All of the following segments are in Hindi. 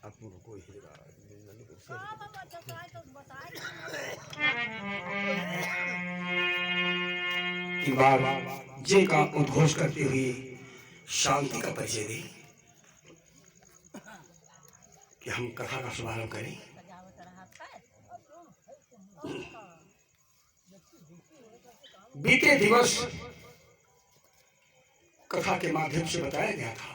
आपको कोई हीरा एक बार जय का उद्घोष करते हुए शांति का परिचय दे कि हम कथा का शुभारंभ करें। बीते दिवस कथा के माध्यम से बताया गया था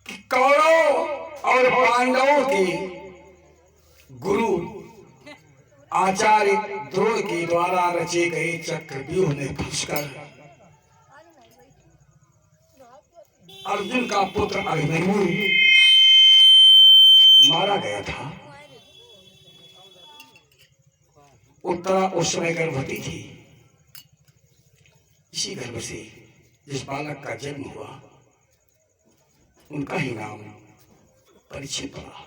कि कौरव और पांडवों के गुरु आचार्य द्रोण के द्वारा रचे गए चक्रव्यूह में फंसकर अर्जुन का पुत्र अभिमन्यु मारा गया था। उत्तरा उस समय गर्भवती थी। इसी गर्भ से जिस बालक का जन्म हुआ उनका ही नाम परीक्षित पड़ा।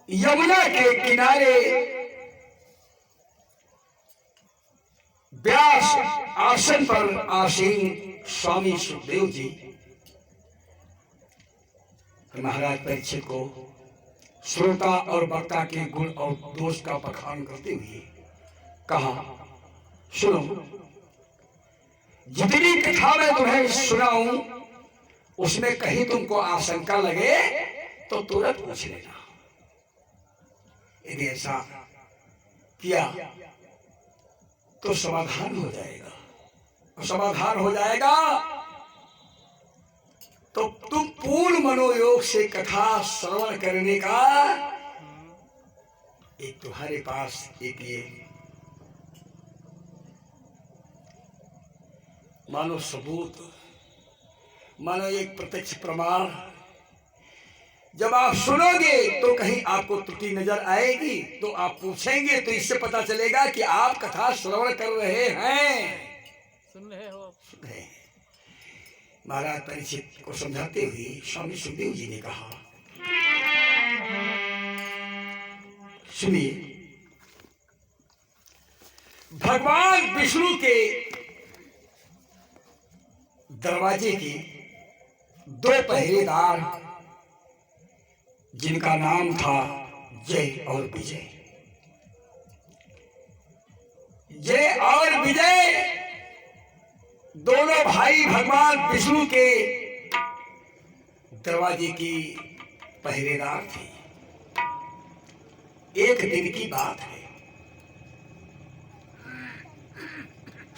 यमुना के किनारे व्यास आसन पर आसीन स्वामी सुखदेव जी महाराज परीक्षित को श्रोता और वक्ता के गुण और दोष का बखान करते हुए कहा, सुनो, जितनी कथा मैं तुम्हें सुनाऊं उसमें कहीं तुमको आशंका लगे तो तुरंत पूछ लेना। यदि ऐसा किया तो समाधान हो जाएगा, और समाधान हो जाएगा तो तुम पूर्ण मनोयोग से कथा श्रवण करने का एक तुम्हारे पास एक ये मानो सबूत, मानो एक प्रत्यक्ष प्रमाण, जब आप सुनोगे तो कहीं आपको त्रुटि नजर आएगी तो आप पूछेंगे तो इससे पता चलेगा कि आप कथा श्रवण कर रहे हैं, सुन रहे हो। महाराज परीक्षित को समझाते हुए स्वामी सुखदेव जी ने कहा, सुनिए, भगवान विष्णु के दरवाजे के दो पहरेदार जिनका नाम था जय और विजय, जय और विजय दोनों भाई भगवान विष्णु के दरवाजे की पहरेदार थे। एक दिन की बात है,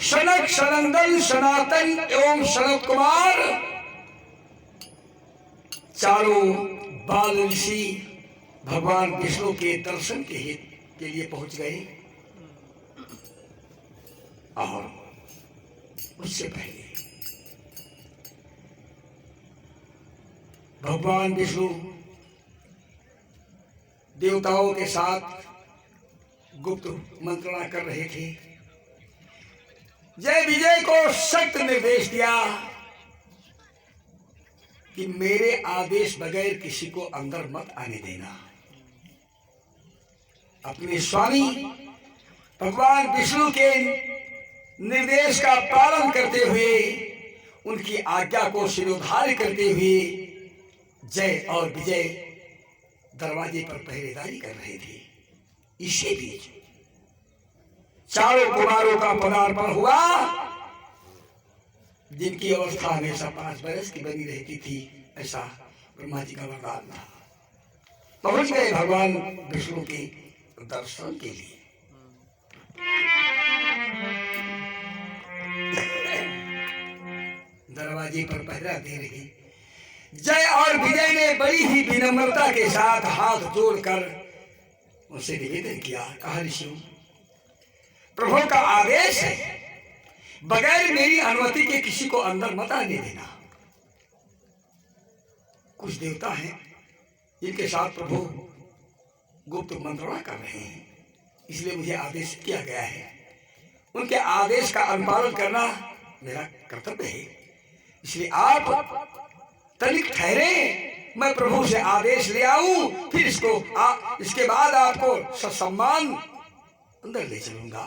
सनक सनंदन सनातन एवं सनत कुमार चारों बाल ऋषि भगवान विष्णु के दर्शन के लिए पहुंच गए, और उससे पहले भगवान विष्णु देवताओं के साथ गुप्त मंत्रणा कर रहे थे। जय विजय को सख्त निर्देश दिया कि मेरे आदेश बगैर किसी को अंदर मत आने देना। अपने स्वामी भगवान विष्णु के निर्देश का पालन करते हुए, उनकी आज्ञा को शिरोधार्य करते हुए जय और विजय दरवाजे पर पहरेदारी कर रहे थे। इसी बीच चारों कुमारों का पदार्पण हुआ, जिनकी अवस्था हमेशा 5 बरस की बनी रहती थी, ऐसा ब्रह्मा जी का वरदान था। पहुंच गए भगवान विष्णु के दर्शन के लिए। दरवाजे पर पहरा दे रही जय और विजय ने बड़ी ही विनम्रता के साथ हाथ जोड़कर उनसे निवेदन किया, कहा, ऋषियों, प्रभु का आदेश है, बगैर मेरी अनुमति के किसी को अंदर मत आने देना। कुछ देवता हैं जिनके साथ प्रभु गुप्त मंत्रणा कर रहे हैं, इसलिए मुझे आदेश किया गया है। उनके आदेश का अनुपालन करना मेरा कर्तव्य है, इसलिए आप तनिक ठहरे, मैं प्रभु से आदेश ले आऊं, फिर इसके बाद आपको ससम्मान अंदर ले चलूंगा।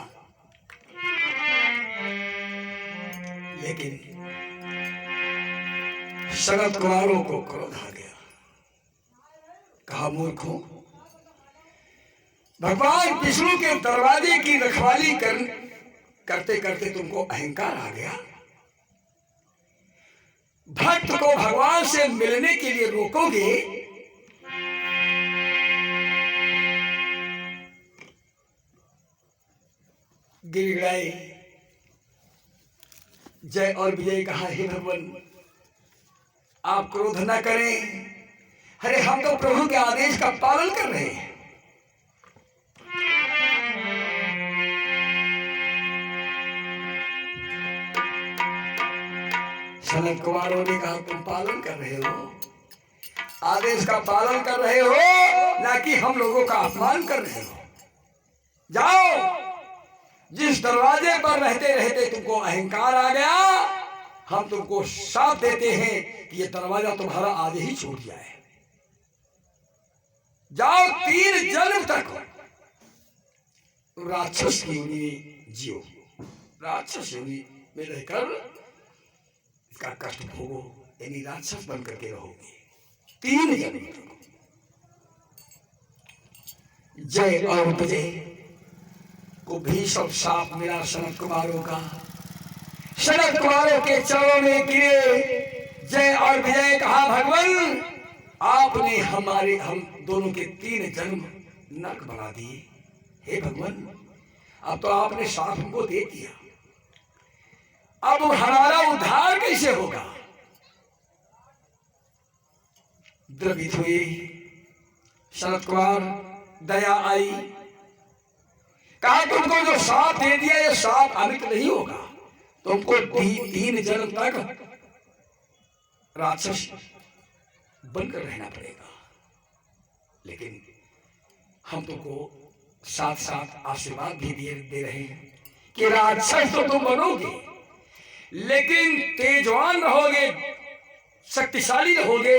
लेकिन सनत कुमारों को क्रोध आ गया। कहा, मूर्खों, भगवान विष्णु के दरवाजे की रखवाली करते करते तुमको अहंकार आ गया। भक्त को भगवान से मिलने के लिए रोकोगे। गिड़गिड़ाए, जय और विजय कहा, हे भगवान आप क्रोध न करें। अरे हम तो प्रभु के आदेश का पालन कर रहे हैं। सनत कुमारों ने कहा, तुम पालन कर रहे हो, आदेश का पालन कर रहे हो, ना कि हम लोगों का अपमान कर रहे हो। जाओ, जिस दरवाजे पर रहते रहते तुमको अहंकार आ गया, हम तुमको साथ देते हैं कि ये दरवाजा तुम्हारा आज ही छूट जाए। जाओ, 3 जन्म तक राक्षस की योनि में जियो, राक्षस योनि में रहकर इसका कष्ट भोगो, यानी राक्षस बन करके रहोगे 3 जन्म तक। जय और विजय को भी सब साथ मिला सनत कुमारों का। सनत कुमारों के चरणों में गिरे। जय और विजय कहा, भगवान आपने हम दोनों के 3 जन्म नरक बना दिए। हे भगवान, अब तो आपने साथ हमको दे दिया, अब हमारा उद्धार कैसे होगा? द्रवित हुए सनत कुमार, दया आई। कहा, तुमको जो साथ दे दिया ये साथ अमित नहीं होगा, तुमको 3 जन्म तक राक्षस बनकर रहना पड़ेगा। लेकिन हम तुमको साथ साथ आशीर्वाद भी दे रहे हैं कि राक्षस तो तुम बनोगे, लेकिन तेजवान रहोगे, शक्तिशाली रहोगे।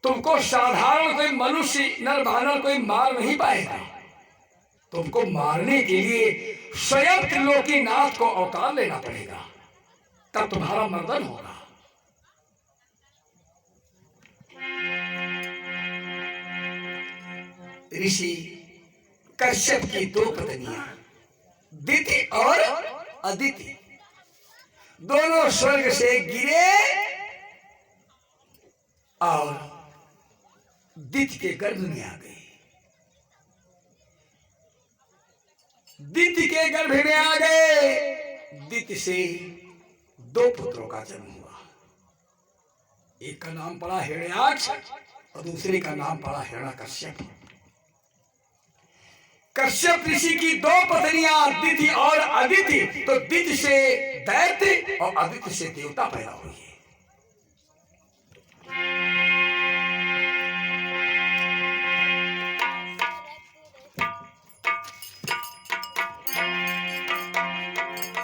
तुमको साधारण कोई मनुष्य, नर बानर कोई मार नहीं पाएगा। तुमको मारने के लिए स्वयं त्रिलोकीनाथ को अवतार लेना पड़ेगा, तब तुम्हारा मर्दन होगा। ऋषि कश्यप की 2 पत्नियां दिति और अदिति दोनों स्वर्ग से गिरे और दिति के गर्भ में आ गए। दिति के गर्भ में आ गए। दिति से 2 पुत्रों का जन्म हुआ। एक का नाम पड़ा हिरण्याक्ष और दूसरे का नाम पड़ा हिरण्यकश्यप। कश्यप ऋषि की 2 पत्नियां दिति और अदिति, तो दिति से दैत्य और अदिति से देवता पैदा हुए।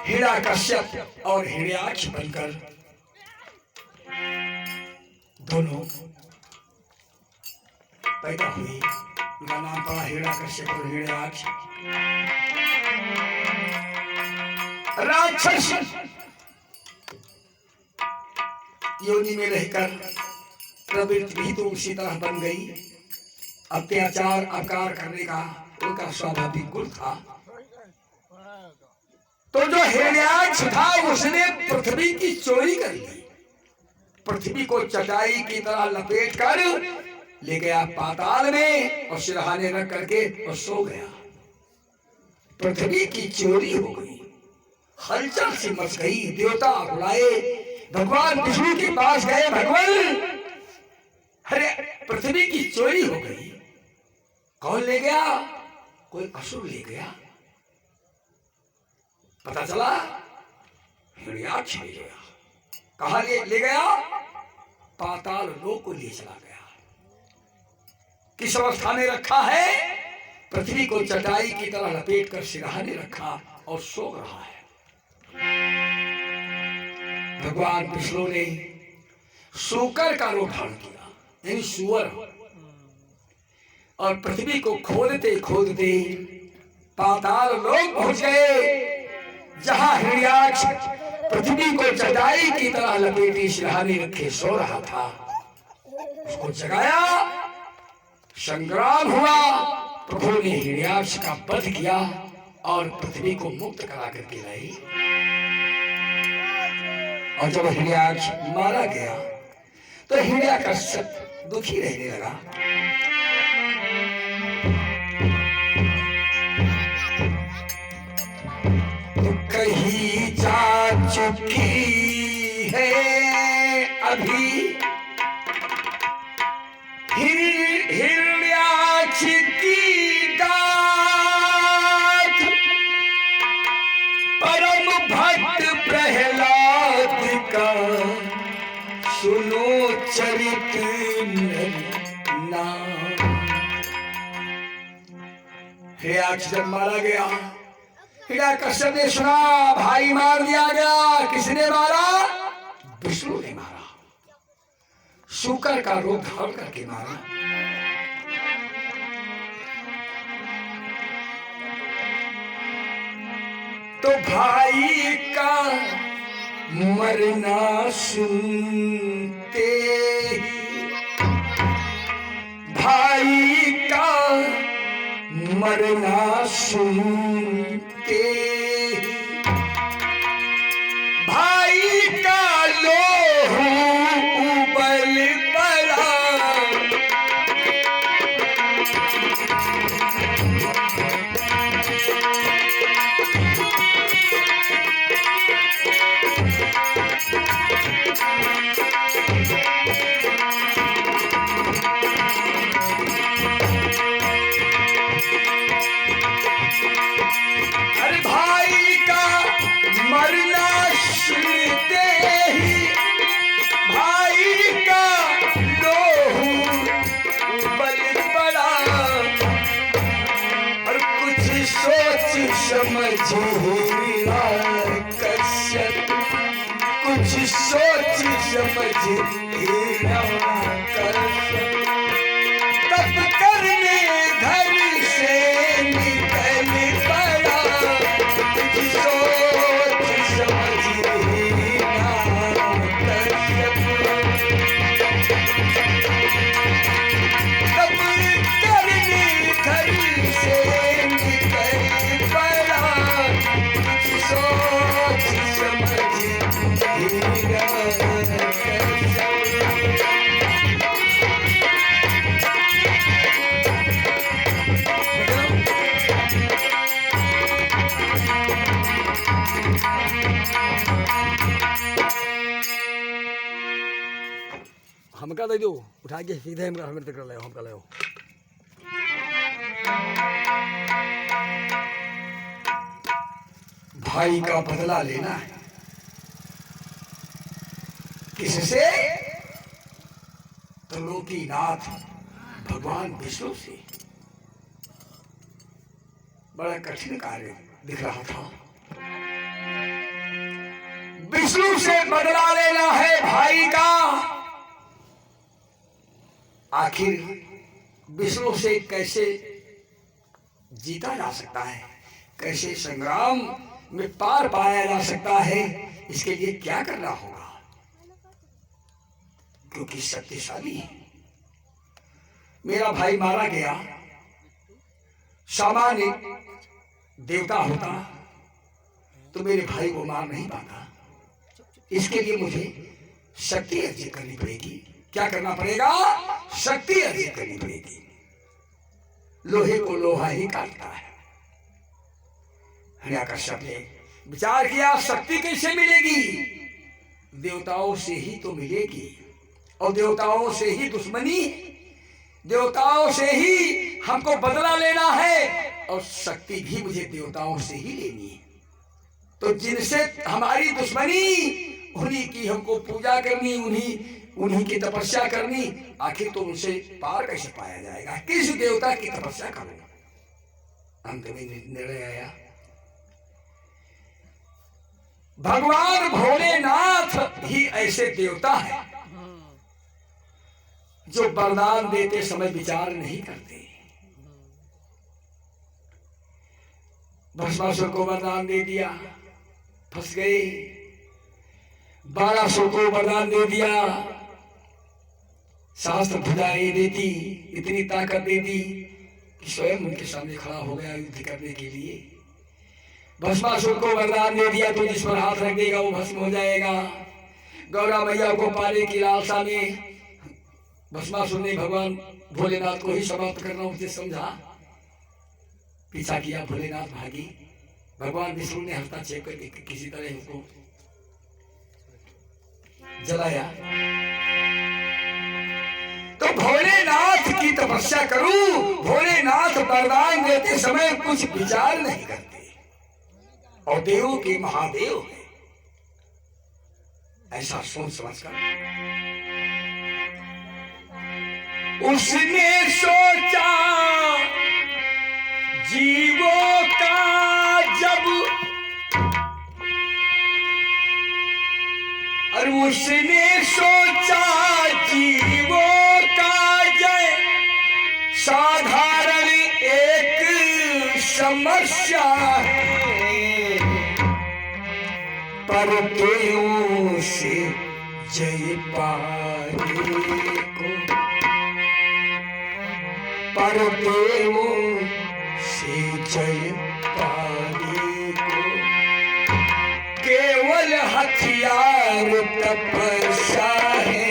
हिरण्यकश्यप और हिरण्याक्ष बनकर दोनों पैदा हुए। उनका नाम पड़ा हिरण्यकश्यप और हिरण्याक्ष। राक्षस योनि में रहकर प्रवृत्ति भी तो उसी तरह बन गई। अत्याचार अपकार करने का उनका स्वाभाविक गुण था। तो जो हिरण्याक्ष था उसने पृथ्वी की चोरी कर ली। पृथ्वी को चटाई की तरह लपेट कर ले गया पाताल में और सिरहाने रख करके और सो गया। पृथ्वी की चोरी हो गई, हलचल से मच गई। देवता बुलाए, भगवान विष्णु के पास गए, भगवान अरे पृथ्वी की चोरी हो गई। कौन ले गया? कोई असुर ले गया। पता चला हिरण्याक्ष ले गया। कहा ले गया? पाताल लोक को ले चला गया। किस अवस्था में रखा है? पृथ्वी को चटाई की तरह लपेट कर सिरहाने रखा और सो रहा है। भगवान विष्णु ने सूकर का रूप धारण किया, यानी सुअर, और पृथ्वी को खोदते खोदते पाताल लोक पहुंच गए, जहां हिरण्याक्ष पृथ्वी को चटाई की तरह लपेटी सिरहाने रखे सो रहा था, उसको जगाया, संग्राम हुआ, प्रभु ने हिरण्याक्ष का वध किया और पृथ्वी को मुक्त करा करके लाई। और जब हिरण्याक्ष मारा गया तो हिरण्याकश्यप दुखी रहने लगा। तो कहीं जा चुकी है अभी हिरण्याक्ष की गाथ, परम भक्त प्रहलाद का सुनो चरित नाम। हिरण्याक्ष जब मारा गया, हिरण्याकश्यप ने सुना भाई मार दिया गया। किसने मारा? विष्णु ने मारा, शुकर का रूप धारण करके मारा। तो भाई का मरना सुनते ही, भाई का मरना सुनते ही, भाई का लोहू उबल पड़ा। अरे भाई का मरना सुनते ही, भाई का लोहू उबल पड़ा। और कुछ सोच समझ हिरण्याकश्यप, कुछ सोच समझ हिरण्याकश्यप तब करने घर से निकल पड़ा। कुछ सोच समझ हिरण्याकश्यप तब करने घर से निकल पड़ा। कुछ सोच समझ हिरण्याकश्यप। हमका दे दो, उठा के सीधे हमका हमरे तक ले आओ, हमका ले आओ। भाई का बदला लेना है। किससे? त्रिलोकीनाथ भगवान विष्णु से। बड़ा कठिन कार्य दिख रहा था। विष्णु से बदला लेना है भाई का। आखिर विष्णु से कैसे जीता जा सकता है, कैसे संग्राम में पार पाया जा सकता है, इसके लिए क्या करना होगा? क्योंकि शक्तिशाली है। मेरा भाई मारा गया, सामान्य देवता होता तो मेरे भाई को मार नहीं पाता। इसके लिए मुझे शक्ति अर्जित करनी पड़ेगी। क्या करना पड़ेगा? शक्ति अर्जित करनी पड़ेगी। लोहे को लोहा ही काटता है। हिरण्याकश्यप ने विचार किया, शक्ति कैसे मिलेगी? देवताओं से ही तो मिलेगी, और देवताओं से ही दुश्मनी, देवताओं से ही हमको बदला लेना है, और शक्ति भी मुझे देवताओं से ही लेनी है। तो जिनसे हमारी दुश्मनी, उन्हीं की हमको पूजा करनी, उन्हीं की तपस्या करनी। आखिर तो उनसे पार कैसे पाया जाएगा? किस देवता की तपस्या करूं? अंत में निर्णय आया, भगवान भोलेनाथ ही ऐसे देवता है जो वरदान देते समय विचार नहीं करते। भस्मासुर को वरदान दे दिया, फंस गए। 1200 को वरदान दे दिया, शास्त्र भुजाएं देती, इतनी ताकत देती कि स्वयं उनके सामने खड़ा हो गया युद्ध करने के लिए। भस्मासुर को वरदान दे दिया तो जिस पर हाथ रख देगा वो भस्म हो जाएगा। गौरा मैया को पाने की लालसा में भस्मासुर ने भगवान भोलेनाथ को ही समाप्त करना उसे समझा, पीछा किया, भोलेनाथ भागी। भगवान विष्णु ने हस्तक्षेप करके किसी तरह उसको जलाया। तो भोलेनाथ की तपस्या करूं, भोलेनाथ वरदान देते समय कुछ विचार नहीं करते, और देवों के महादेव है ऐसा सोच समझकर उसने सोचा जीवों का जब, और उसने सोचा जीवों का जय साधारण एक समस्या है, पर देवों से जय पाने को, पर देवों से जय पाने को केवल हथियार तपस्या है,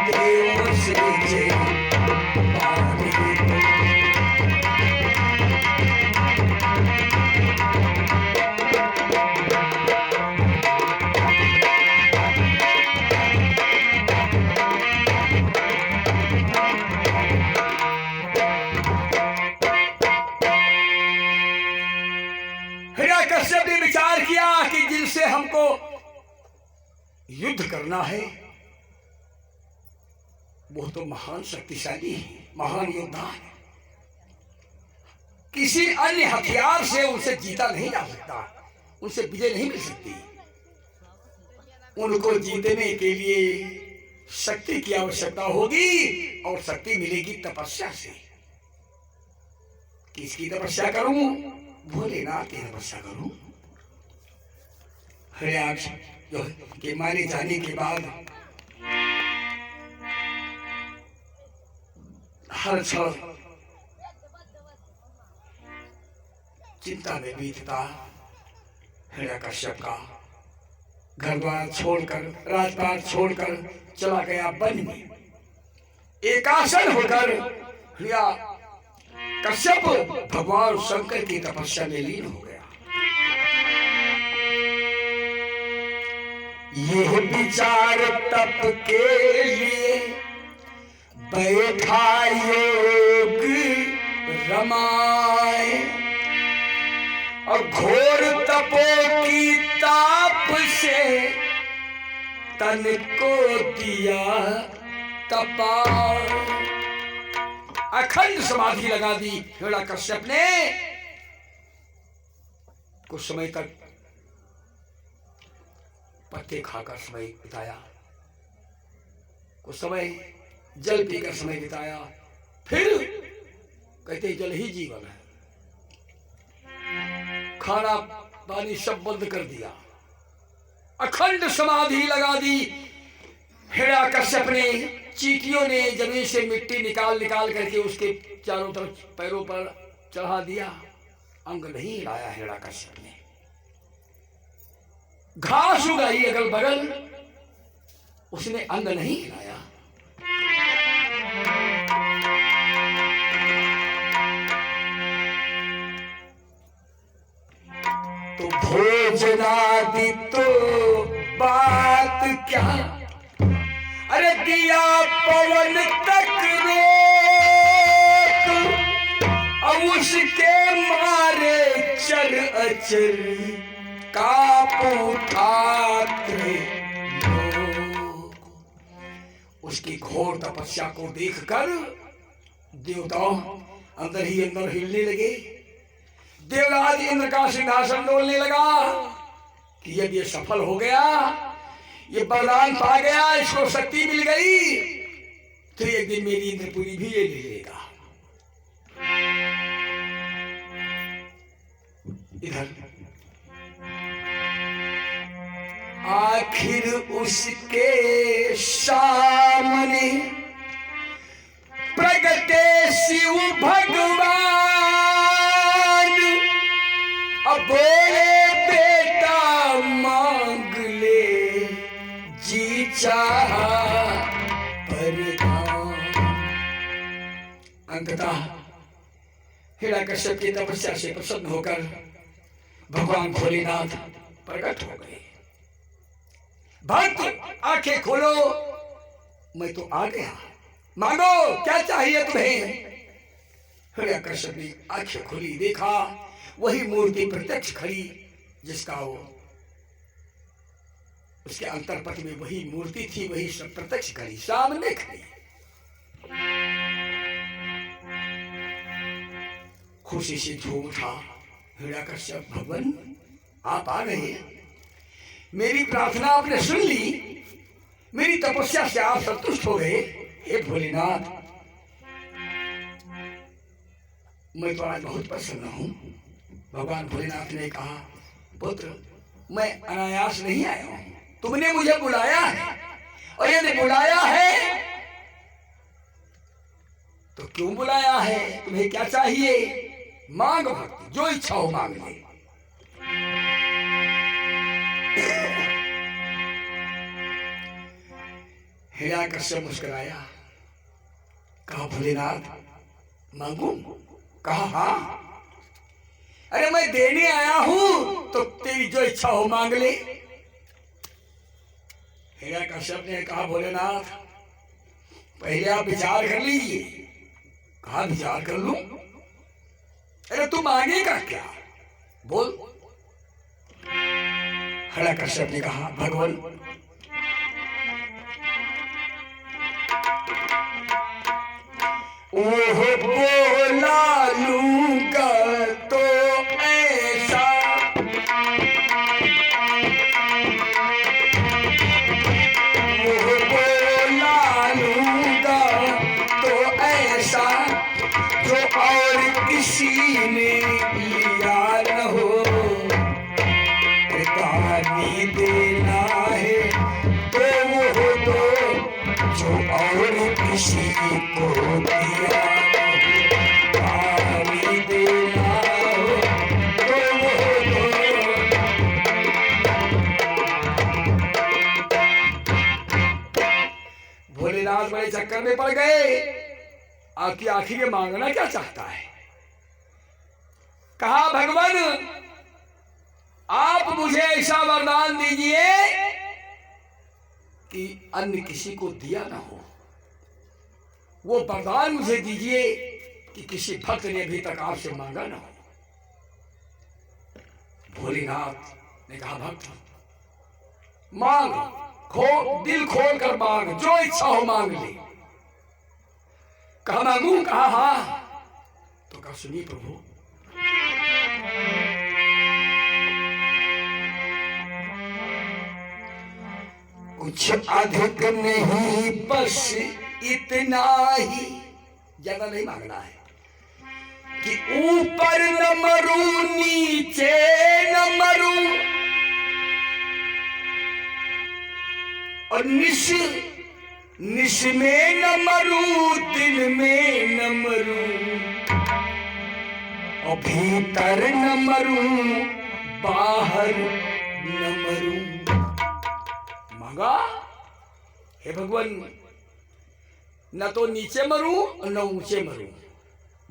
देवों से जय पाने को। हिरण्यकश्यप ने विचार किया कि जिनसे हमको युद्ध करना है वो तो महान शक्तिशाली है, महान योद्धा है, किसी अन्य हथियार से उनसे जीता नहीं जा सकता, उनसे विजय नहीं मिल सकती। उनको जीतने के लिए शक्ति की आवश्यकता होगी, और शक्ति मिलेगी तपस्या से। किसकी तपस्या करूं? भोलेनाथ की तपस्या करूं। हरियाक्ष जो के मारे जाने के बाद हर क्षण चिंता में बीतता हिरण्यकश्यप का घर द्वार छोड़कर, राजपाट छोड़कर चला गया वन में। एकासन होकर कश्यप भगवान शंकर की तपस्या में लीन हो गया। यह विचार तप के लिए बैठा योग रमाए, और घोर तपो की ताप से तन को दिया तपा। अखंड समाधि लगा दी हिरण्यकश्यप ने। कुछ समय तक पत्ते खाकर समय बिताया, कुछ समय जल पीकर समय बिताया, फिर कहते जल ही जीवन है, खाना पानी सब बंद कर दिया, अखंड समाधि लगा दी। हिरण्यकश्यप ने, चींटियों ने जमीन से मिट्टी निकाल निकाल करके उसके चारों तरफ पैरों पर चढ़ा दिया, अंग नहीं हिलाया हिरण्यकश्यप ने। घास उगाई अगल बगल, उसने अंग नहीं हिलाया। तो भोजनादि तो बात क्या, अरे दिया पवन तक रोक, अब उसके मारे चर अचर कांप उठाते लोग। उसकी घोर तपस्या को देखकर देवताओं अंदर ही अंदर हिलने लगे। देवराज इंद्र का सिंहासन डोलने लगा कि यदि ये सफल हो गया, ये वरदान पा गया, इसको शक्ति मिल गई, तो एक दिन मेरी इंद्रपुरी भी ये ले लेगा। इधर आखिर उसके सामने प्रगटे शिव भगवान। अब बोले बेटा मांग ले जी चाहा वरदान। अंततः हिरण्यकश्यप की तपस्या से प्रसन्न होकर भगवान भोलेनाथ प्रकट हो गए। भक्त आंखें खोलो, मैं तो आ गया, मांगो क्या चाहिए तुम्हें। हिरण्यकश्यप ने आंखें खोली, देखा वही मूर्ति प्रत्यक्ष खड़ी जिसका वो उसके अंतरपट में वही मूर्ति थी, वही सब प्रत्यक्ष खड़ी सामने खड़ी। खुशी से झूम उठा हिरण्यकश्यप, भगवान आप आ गए, मेरी प्रार्थना आपने सुन ली, मेरी तपस्या से आप संतुष्ट हो गए। हे भोलेनाथ, मैं तो आज बहुत प्रसन्न हूं। भगवान भोलेनाथ ने कहा, पुत्र मैं अनायास नहीं आया हूं, तुमने मुझे बुलाया है, और यदि बुलाया है तो क्यों बुलाया है, तुम्हें क्या चाहिए, मांग भक्त, जो इच्छा हो मांग ले। हिरण्यकश्यप मुस्कुराया, कहा भोलेनाथ मांगू, कहा हाँ, अरे मैं देने आया हूं तो तेरी जो इच्छा हो मांग ले। हिरण्यकश्यप ने कहा भोलेनाथ पहले आप विचार कर लीजिए। कहा विचार कर लूं, अरे तू मांगेगा क्या, बोल। हिरण्यकश्यप ने कहा भगवान ओह बोला लूंगा तो ऐसा, ओह बोला लूंगा तो ऐसा, जो और किसी ने लिया न हो। पानी देना है तो वो दो, जो और किसी को दिया न हो। पानी देना हो तो वो दो। भोलेनाथ बड़े चक्कर में पड़ गए, आपकी आखिर मांगना क्या चाहता है। कहा भगवान आप मुझे ऐसा वरदान दीजिए कि अन्य किसी को दिया ना हो। वो वरदान मुझे दीजिए कि किसी भक्त ने अभी तक आपसे मांगा ना हो। भोलेनाथ ने कहा भक्त मांग, दिल खोल कर मांग, जो इच्छा हो मांग ले। कहा मांगू, कहा हाँ, तो कहा सुनिए प्रभु, कुछ अधिक नहीं बस इतना ही, ज्यादा नहीं मांगना है, कि ऊपर न मरूं नीचे न मरूं, और निश में न मरूं दिन में न मरूं, और भीतर न मरूं बाहर न मरूं। मांगा हे भगवान, न तो नीचे मरूं और न ऊंचे मरूं।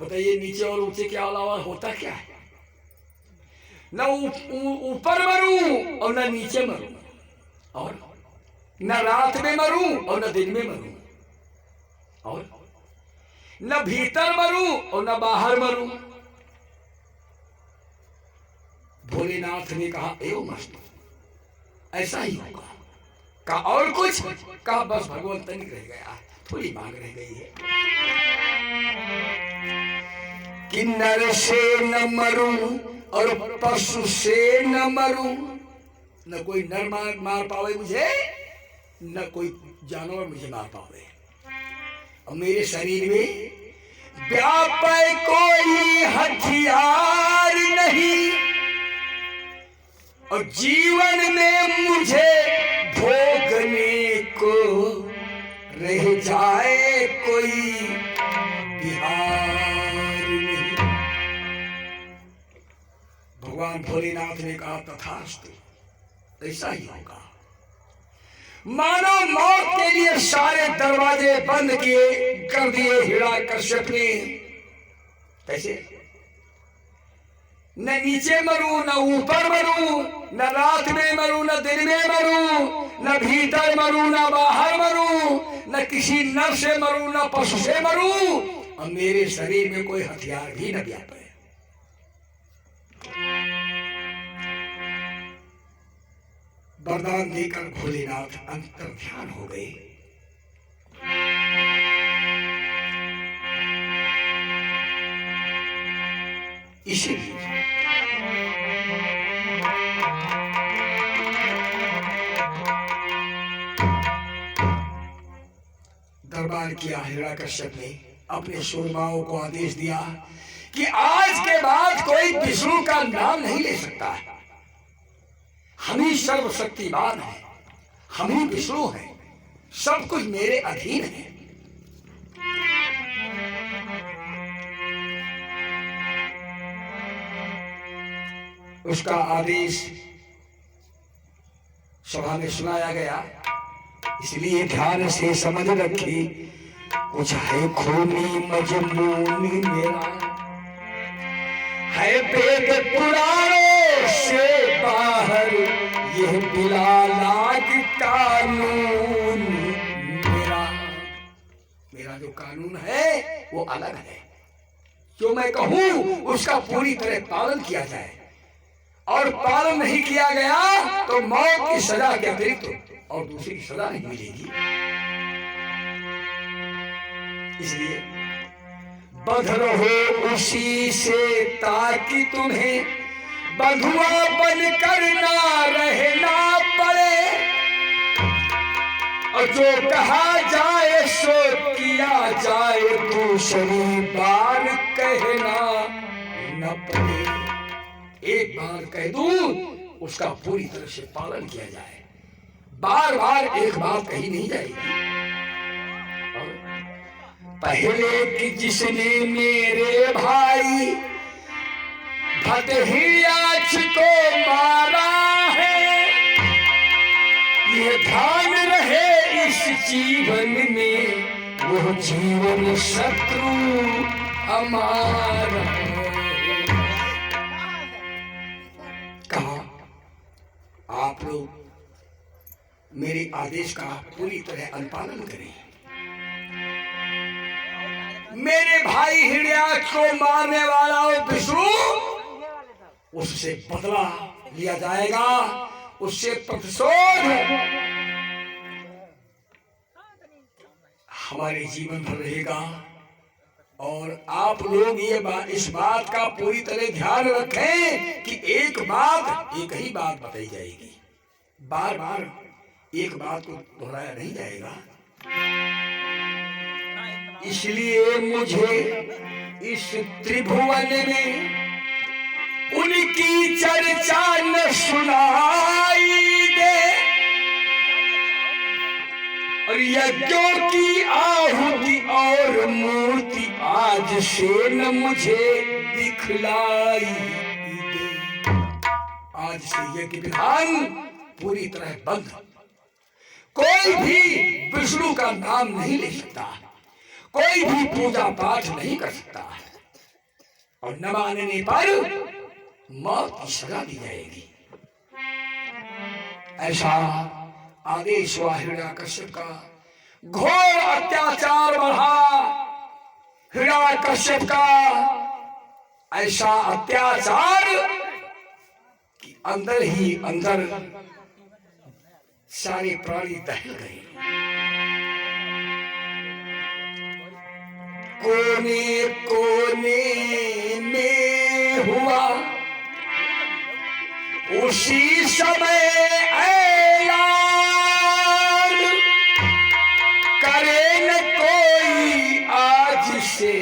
बताइए नीचे और ऊंचे के अलावा होता क्या है। न ऊपर मरूं और न नीचे मरूं, और न रात में मरूं और न दिन में मरूं, और न भीतर मरूं और न बाहर मरूं। भोलेनाथ ने कहा एवं मस्त, ऐसा ही होगा। कहा और कुछ, कहा बस भगवान तनिक रह गया, थोड़ी मांग रह गई है, कि नर से न मरूं और पशु से न मरूं। न कोई नर मार पावे मुझे, न कोई जानवर मुझे मार पावे, और मेरे शरीर में व्यापक कोई हथियार नहीं, और जीवन में मुझे कोई बिहार नहीं। भगवान भोलेनाथ ने कहा तथास्तु, ऐसा ही होगा। मानो मौत के लिए सारे दरवाजे बंद किए कर दिए हिरण्यकश्यप ने। कैसे? न नीचे मरूं, न ऊपर मरूं, न रात में मरूं, न दिन में मरूं, न भीतर मरूं, न बाहर मरूं, न किसी नर से मरूं, न पशु से मरूं, और मेरे शरीर में कोई हथियार भी न व्यापे। वरदान देकर भोलेनाथ अंतर ध्यान हो गए। इसीलिए दरबार किया हिरण्यकश्यप ने, अपने शूरमाओं को आदेश दिया कि आज के बाद कोई विष्णु का नाम नहीं ले सकता है। हम ही सर्वशक्तिमान हैं, हम ही विष्णु हैं, सब कुछ मेरे अधीन है। उसका आदेश सभा में सुनाया गया, इसलिए ध्यान से समझ रखी। कुछ है खूनी मजमून मेरा, है वेद पुराणों से बाहर यह बिलालाग कानून मेरा। मेरा जो कानून है वो अलग है। जो मैं कहूं उसका पूरी तरह पालन किया जाए, और पालन नहीं किया गया तो मौत की सजा के अतिरिक्त और दूसरी सजा नहीं मिलेगी। इसलिए बंध रहो उसी से ताकि तुम्हें बंधुआ बनकर ना रहना पड़े, और जो कहा जाए सो किया जाए, दूसरी बार कहना न पड़े। एक बार कह दूं उसका पूरी तरह से पालन किया जाए, बार बार एक बात कही नहीं जाएगी। पहले कि जिसने मेरे भाई भटहियाच को मारा है, ये ध्यान रहे इस जीवन में, वो जीवन शत्रु हमारा। कहा आप लोग मेरे आदेश का पूरी तरह अनुपालन करें। मेरे भाई हिरण्याक्ष को मारने वाला विष्णु, उससे बदला लिया जाएगा, उससे प्रतिशोध हमारे जीवन भर रहेगा। और आप लोग इस बात का पूरी तरह ध्यान रखें कि एक ही बात बताई जाएगी, बार बार एक बात को दोहराया नहीं जाएगा। इसलिए मुझे इस त्रिभुवन में उनकी चर्चा न सुनाई दे, और यज्ञों की आहुति और मूर्ति आज से न मुझे दिखलाई दे। आज से यज्ञ विधान पूरी तरह बंद। कोई भी विष्णु का नाम नहीं ले सकता, कोई भी पूजा पाठ नहीं कर सकता, और न मानने पर मौत की सजा दी जाएगी। ऐसा आदेश हुआ हिरण्यकश्यप का। घोर अत्याचार बढ़ा हिरण्यकश्यप का, ऐसा अत्याचार कि अंदर ही अंदर सारे प्राणी दहल गए। कोने कोने में हुआ उसी समय ऐलान, करे न कोई आज से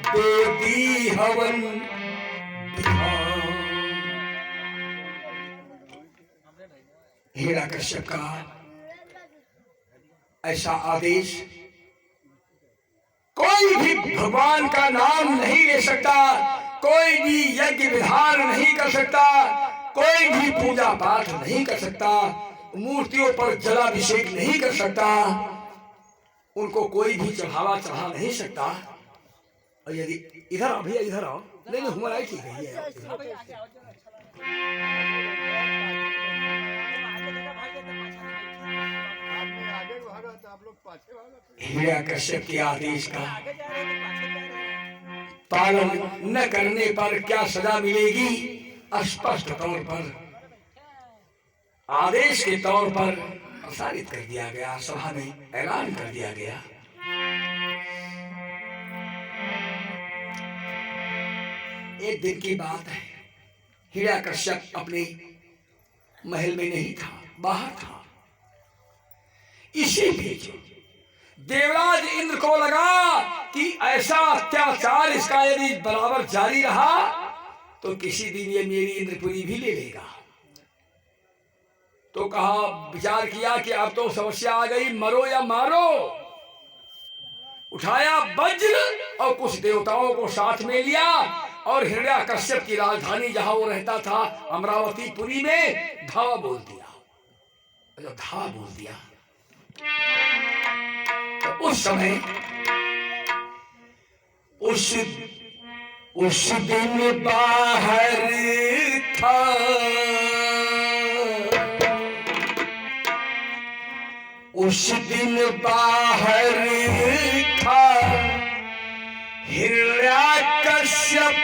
बेदी हवन विधान। हिरण्यकश्यप का ऐसा आदेश कोई भी भगवान का नाम नहीं ले सकता, कोई भी यज्ञ विधान नहीं कर सकता, कोई भी पूजा पाठ नहीं कर सकता, मूर्तियों पर जलाभिषेक नहीं कर सकता, उनको कोई भी चढ़ावा चढ़ा नहीं सकता। और यदि इधर आओ भैया, इधर आओ। नहीं नहीं, हमारा ठीक है। हिरण्यकश्यप के आदेश का पालन न करने पर क्या सजा मिलेगी, स्पष्ट तौर पर आदेश के तौर पर प्रसारित कर दिया गया, सभा में ऐलान कर दिया गया। एक दिन की बात है, हिरण्यकश्यप अपने महल में नहीं था, बाहर था। इसी बीच देवराज इंद्र को लगा कि ऐसा अत्याचार इसका यदि बराबर जारी रहा तो किसी दिन ये मेरी इंद्रपुरी भी ले लेगा। तो कहा, विचार किया कि अब तो समस्या आ गई, मरो या मारो। उठाया वज्र और कुछ देवताओं को साथ में लिया और हिरण्यकश्यप की राजधानी जहां वो रहता था, अमरावतीपुरी में धावा बोल दिया। जब धावा बोल दिया तो उस समय उस दिन बाहर था उस दिन बाहर था हिरण्यकश्यप